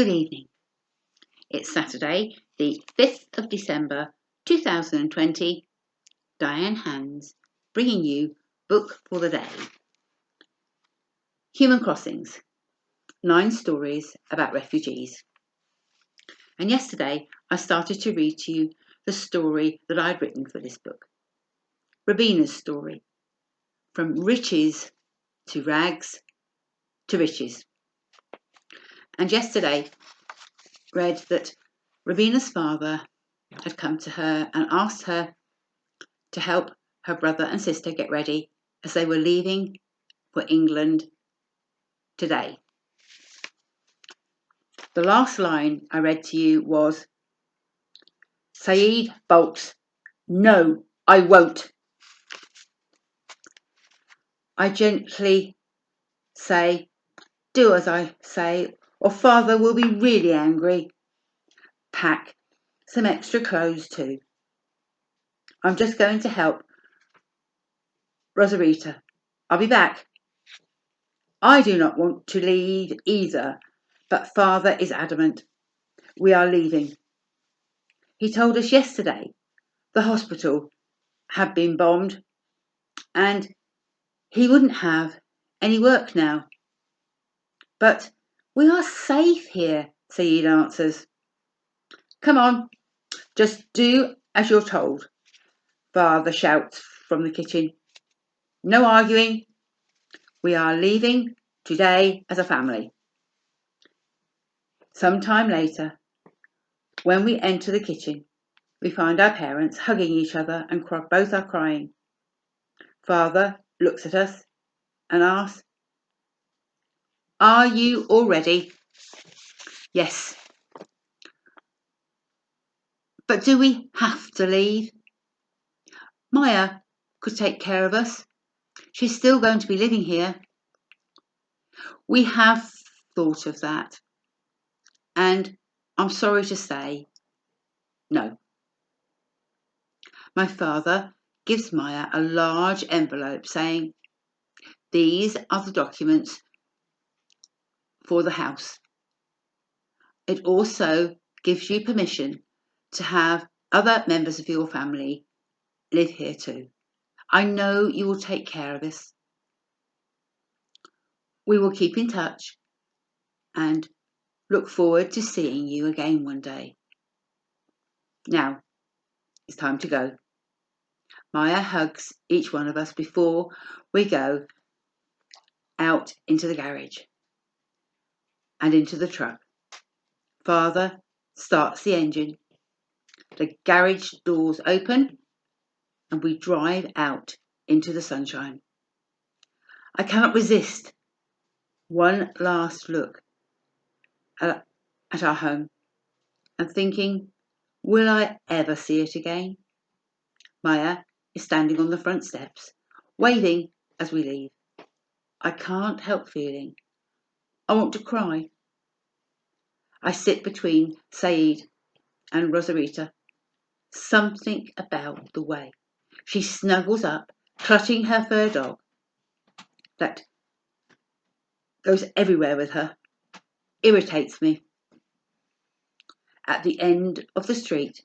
Good evening. It's Saturday, the 5th of December 2020. Diane Hands bringing you Book for the Day. Human Crossings, 9 stories about refugees. And yesterday I started to read to you the story that I'd written for this book. Rubina's story, from riches to rags to riches. And yesterday read that Rubina's father had come to her and asked her to help her brother and sister get ready as they were leaving for England today. The last line I read to you was, Saeed bolts. No, I won't. I gently say, do as I say, or father will be really angry. Pack some extra clothes too. I'm just going to help Rosarita. I'll be back. I do not want to leave either, but father is adamant. We are leaving. He told us yesterday the hospital had been bombed and he wouldn't have any work now. But we are safe here, Saeed answers. Come on, just do as you're told, father shouts from the kitchen. No arguing. We are leaving today as a family. Some time later, when we enter the kitchen, we find our parents hugging each other and both are crying. Father looks at us and asks, Are you all ready? Yes. But do we have to leave? Maya could take care of us. She's still going to be living here. We have thought of that. And I'm sorry to say, no. My father gives Maya a large envelope saying, these are the documents for the house. It also gives you permission to have other members of your family live here too. I know you will take care of us. We will keep in touch and look forward to seeing you again one day. Now, it's time to go. Maya hugs each one of us before we go out into the garage and into the truck. Father starts the engine. The garage doors open and we drive out into the sunshine. I cannot resist one last look at our home and thinking, will I ever see it again? Maya is standing on the front steps, waving as we leave. I can't help feeling I want to cry. I sit between Saeed and Rosarita. Something about the way she snuggles up, clutching her fur dog that goes everywhere with her, irritates me. At the end of the street,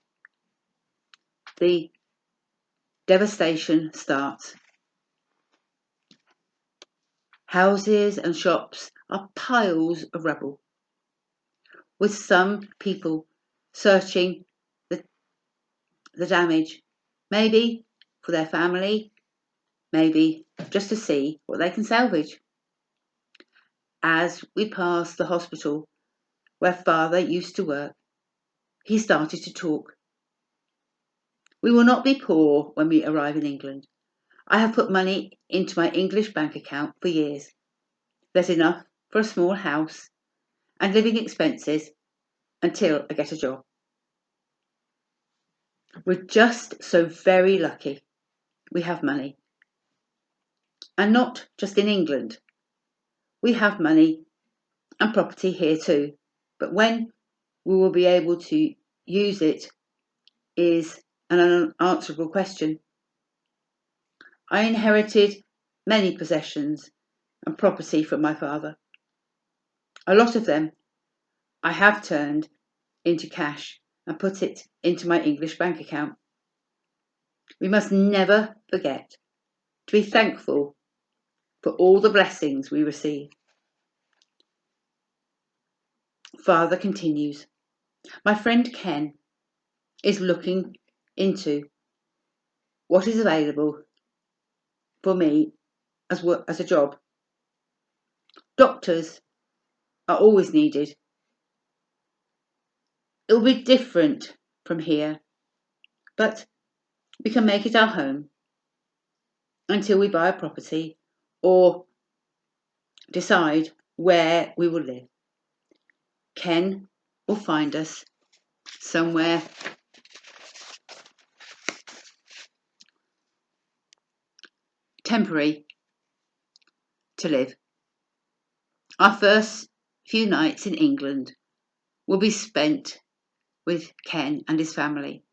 the devastation starts. Houses and shops are piles of rubble, with some people searching the damage, maybe for their family, maybe just to see what they can salvage. As we pass the hospital where father used to work, he started to talk. We will not be poor when we arrive in England. I have put money into my English bank account for years. There's enough for a small house and living expenses until I get a job. We're just so very lucky we have money. And not just in England. We have money and property here too. But when we will be able to use it is an unanswerable question. I inherited many possessions and property from my father. A lot of them I have turned into cash and put it into my English bank account. We must never forget to be thankful for all the blessings we receive. Father continues, my friend Ken is looking into what is available for me as a job. Doctors are always needed. It will be different from here, but we can make it our home until we buy a property or decide where we will live. Ken will find us somewhere temporary to live. Our first few nights in England will be spent with Ken and his family.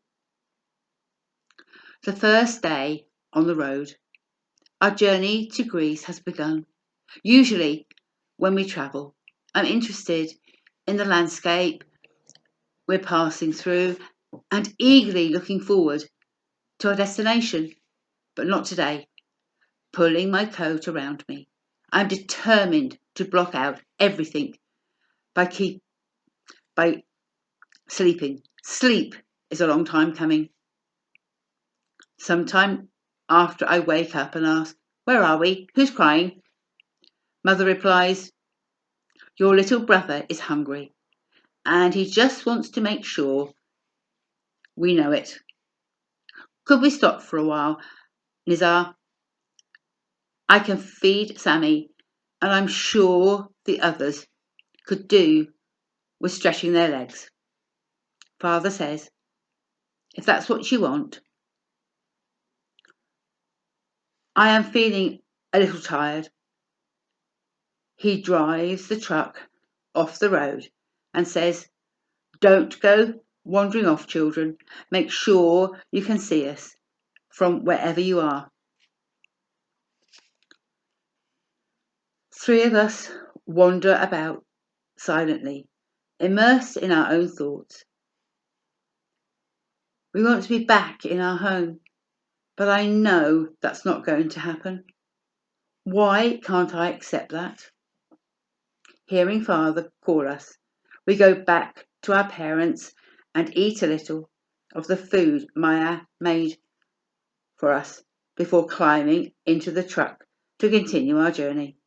The first day on the road, our journey to Greece has begun. Usually, when we travel, I'm interested in the landscape we're passing through and eagerly looking forward to our destination, but not today. Pulling my coat around me, I'm determined to block out everything by sleeping. Sleep is a long time coming. Sometime after I wake up and ask, where are we? Who's crying? Mother replies, your little brother is hungry and he just wants to make sure we know it. Could we stop for a while, Nizar? I can feed Sammy and I'm sure the others could do with stretching their legs. Father says, if that's what you want. I am feeling a little tired. He drives the truck off the road and says, don't go wandering off, children. Make sure you can see us from wherever you are. 3 of us wander about silently, immersed in our own thoughts. We want to be back in our home, but I know that's not going to happen. Why can't I accept that? Hearing Father call us, we go back to our parents and eat a little of the food Maya made for us before climbing into the truck to continue our journey.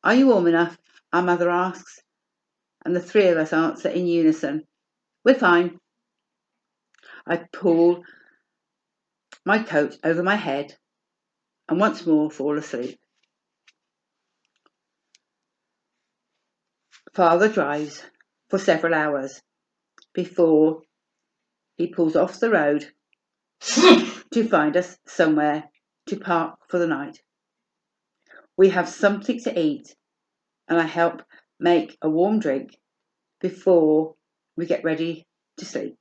Are you warm enough? Our mother asks, and the 3 of us answer in unison, we're fine. I pull my coat over my head and once more fall asleep. Father drives for several hours before he pulls off the road to find us somewhere to park for the night. We have something to eat and I help make a warm drink before we get ready to sleep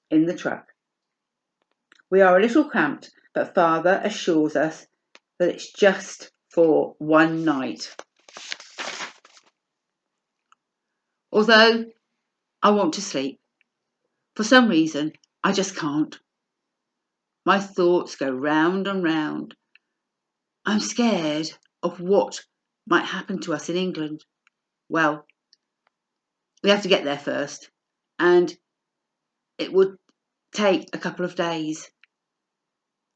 in the truck. We are a little cramped, but Father assures us that it's just for one night. Although I want to sleep, for some reason I just can't. My thoughts go round and round. I'm scared of what might happen to us in England. Well, we have to get there first, and it would take a couple of days.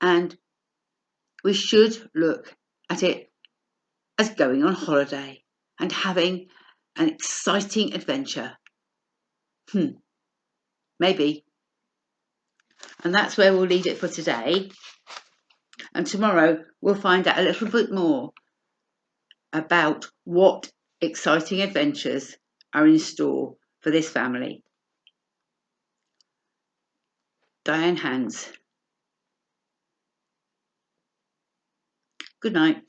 And we should look at it as going on holiday and having an exciting adventure. Maybe. And that's where we'll leave it for today. And tomorrow we'll find out a little bit more about what exciting adventures are in store for this family. Diane Hands. Good night.